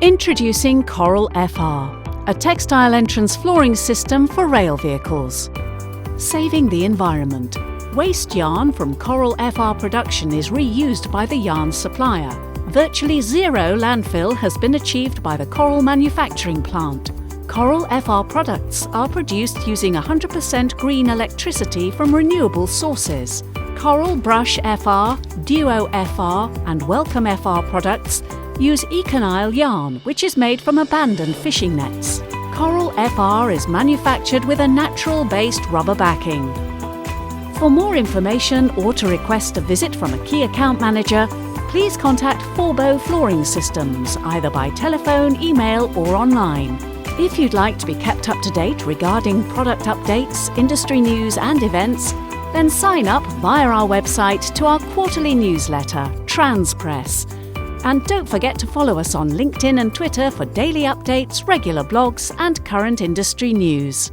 Introducing Coral FR, a textile entrance flooring system for rail vehicles. Saving the environment. Waste yarn from Coral FR production is reused by the yarn supplier. Virtually zero landfill has been achieved by the Coral manufacturing plant. Coral FR products are produced using 100% green electricity from renewable sources. Coral Brush FR, Duo FR and Welcome FR products use Econile yarn, which is made from abandoned fishing nets. Coral FR is manufactured with a natural-based rubber backing. For more information or to request a visit from a key account manager, please contact Forbo Flooring Systems, either by telephone, email or online. If you'd like to be kept up to date regarding product updates, industry news and events, then sign up via our website to our quarterly newsletter, Transpress. And don't forget to follow us on LinkedIn and Twitter for daily updates, regular blogs and current industry news.